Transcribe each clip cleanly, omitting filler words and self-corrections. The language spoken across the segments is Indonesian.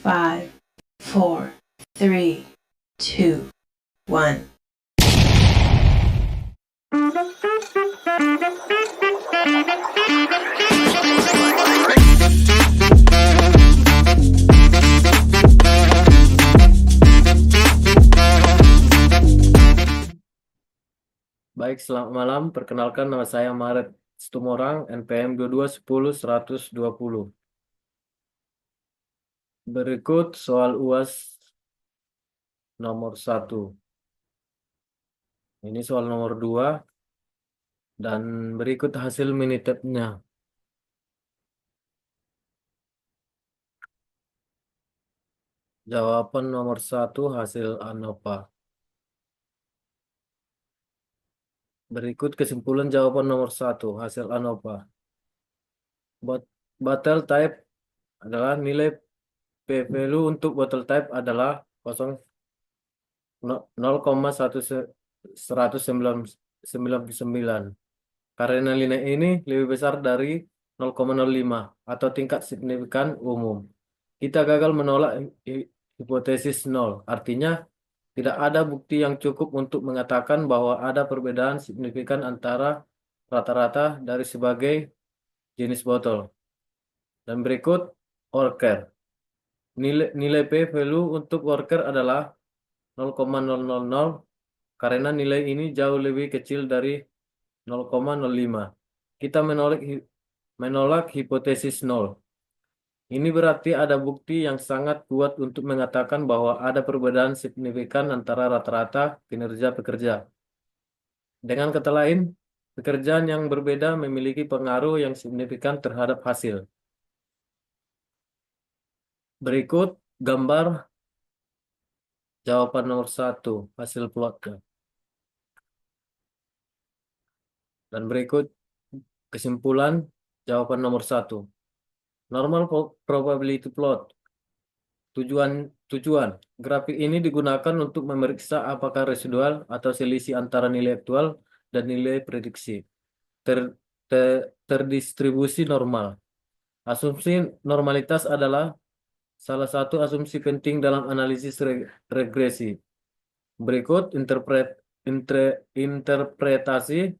5, 4, 3, 2, 1. Baik, selamat malam. Perkenalkan, nama saya Maret Situmorang, NPM 22101120. Berikut soal UAS nomor 1. Ini soal nomor 2 dan berikut hasil Minitab-nya. Jawaban nomor 1 hasil ANOVA. Berikut kesimpulan jawaban nomor 1 hasil ANOVA. Bottle type adalah nilai P value untuk bottle type adalah 0,199. Karena nilai ini lebih besar dari 0,05 atau tingkat signifikan umum. Kita gagal menolak hipotesis nol. Artinya, tidak ada bukti yang cukup untuk mengatakan bahwa ada perbedaan signifikan antara rata-rata dari sebagai jenis botol. Dan berikut worker. Nilai P value untuk worker adalah 0,000 karena nilai ini jauh lebih kecil dari 0,05. Kita menolak hipotesis nol. Ini berarti ada bukti yang sangat kuat untuk mengatakan bahwa ada perbedaan signifikan antara rata-rata kinerja pekerja. Dengan kata lain, pekerjaan yang berbeda memiliki pengaruh yang signifikan terhadap hasil. Berikut gambar jawaban nomor 1, hasil plotnya. Dan berikut kesimpulan jawaban nomor 1. Normal probability plot. Tujuan grafik ini digunakan untuk memeriksa apakah residual atau selisih antara nilai aktual dan nilai prediksi terdistribusi normal. Asumsi normalitas adalah salah satu asumsi penting dalam analisis regresi. Berikut interpretasi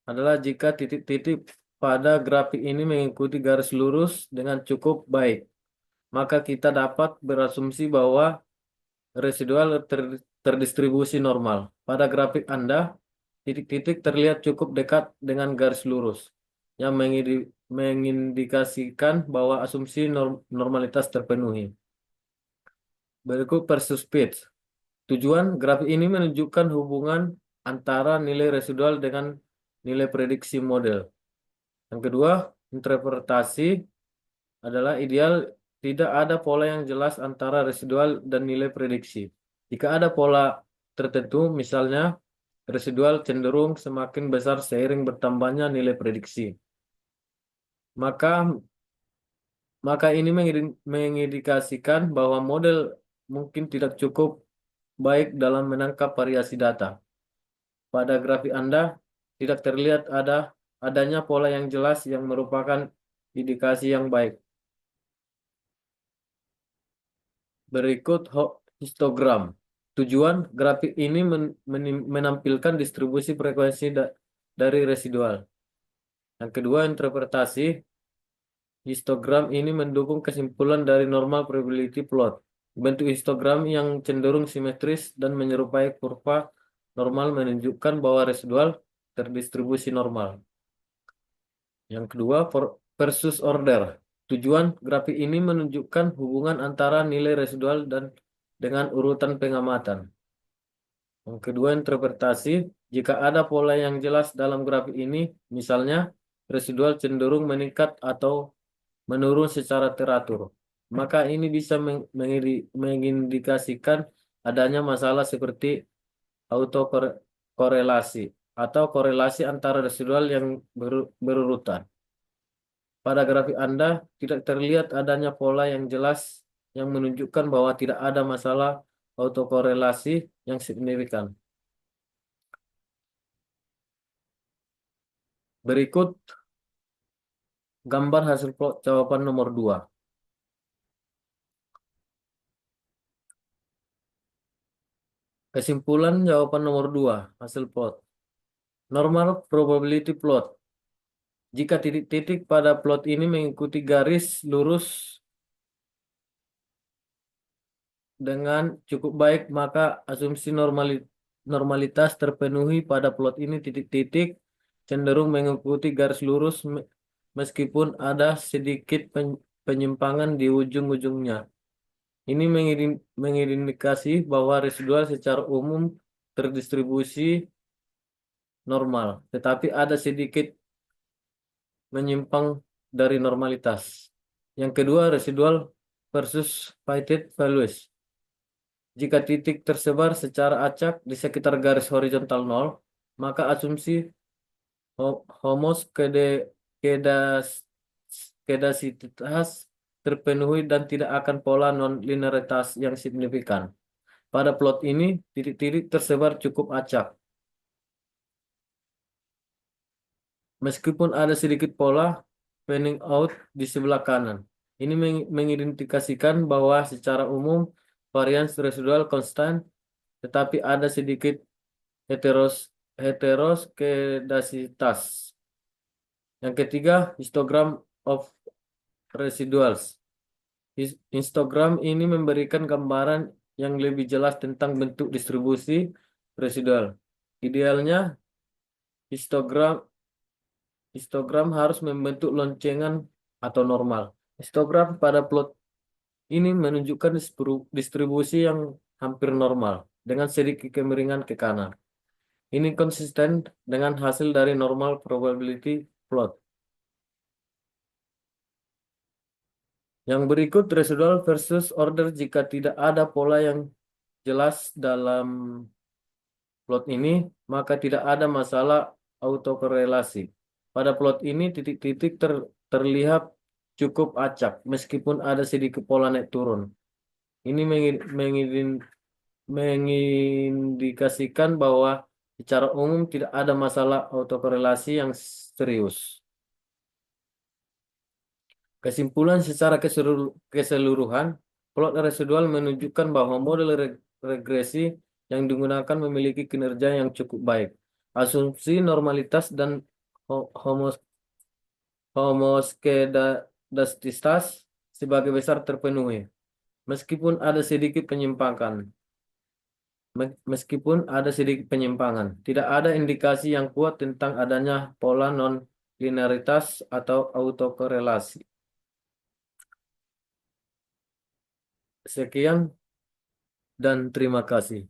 adalah jika titik-titik pada grafik ini mengikuti garis lurus dengan cukup baik, maka kita dapat berasumsi bahwa residual terdistribusi normal. Pada grafik Anda, titik-titik terlihat cukup dekat dengan garis lurus, yang mengindikasikan bahwa asumsi normalitas terpenuhi. Berikut versus pitch. Tujuan grafik ini menunjukkan hubungan antara nilai residual dengan nilai prediksi model. Yang kedua, interpretasi adalah ideal tidak ada pola yang jelas antara residual dan nilai prediksi. Jika ada pola tertentu, misalnya residual cenderung semakin besar seiring bertambahnya nilai prediksi, maka ini mengindikasikan bahwa model mungkin tidak cukup baik dalam menangkap variasi data. Pada grafik Anda tidak terlihat adanya pola yang jelas yang merupakan indikasi yang baik. Berikut histogram. Tujuan grafik ini menampilkan distribusi frekuensi dari residual. Yang kedua, interpretasi. Histogram ini mendukung kesimpulan dari normal probability plot. Bentuk histogram yang cenderung simetris dan menyerupai kurva normal menunjukkan bahwa residual terdistribusi normal. Yang kedua, versus order. Tujuan grafik ini menunjukkan hubungan antara nilai residual dan dengan urutan pengamatan. Yang kedua, interpretasi. Jika ada pola yang jelas dalam grafik ini, misalnya residual cenderung meningkat atau menurun secara teratur, maka ini bisa mengindikasikan adanya masalah seperti autokorelasi atau korelasi antara residual yang berurutan. Pada grafik Anda tidak terlihat adanya pola yang jelas yang menunjukkan bahwa tidak ada masalah autokorelasi yang signifikan. Berikut gambar hasil plot jawaban nomor 2. Kesimpulan jawaban nomor 2, hasil plot. Normal probability plot. Jika titik-titik pada plot ini mengikuti garis lurus dengan cukup baik, maka asumsi normalitas terpenuhi pada plot ini. Titik-titik cenderung mengikuti garis lurus meskipun ada sedikit penyimpangan di ujung-ujungnya. Ini mengindikasi bahwa residual secara umum terdistribusi normal, tetapi ada sedikit menyimpang dari normalitas. Yang kedua, residual versus weighted values. Jika titik tersebar secara acak di sekitar garis horizontal 0, maka asumsi homoskedas- kedasitas terpenuhi dan tidak akan pola non-linearitas yang signifikan. Pada plot ini, titik-titik tersebar cukup acak. Meskipun ada sedikit pola panning out di sebelah kanan. Ini mengindikasikan bahwa secara umum varians residual konstan, tetapi ada sedikit heteroskedasitas. Yang ketiga, histogram of residuals. Histogram ini memberikan gambaran yang lebih jelas tentang bentuk distribusi residual. Idealnya, histogram harus membentuk loncengan atau normal. Histogram pada plot ini menunjukkan distribusi yang hampir normal dengan sedikit kemiringan ke kanan. Ini konsisten dengan hasil dari normal probability plot. Yang berikut residual versus order jika tidak ada pola yang jelas dalam plot ini, maka tidak ada masalah autokorelasi. Pada plot ini titik-titik terlihat cukup acak meskipun ada sedikit pola naik turun. Ini mengindikasikan bahwa secara umum tidak ada masalah autokorelasi yang serius. Kesimpulan secara keseluruhan, plot residual menunjukkan bahwa model regresi yang digunakan memiliki kinerja yang cukup baik. Asumsi normalitas dan homoskedastistas sebagai besar terpenuhi, meskipun ada sedikit penyimpangan. Tidak ada indikasi yang kuat tentang adanya pola non-linearitas atau autokorelasi. Sekian dan terima kasih.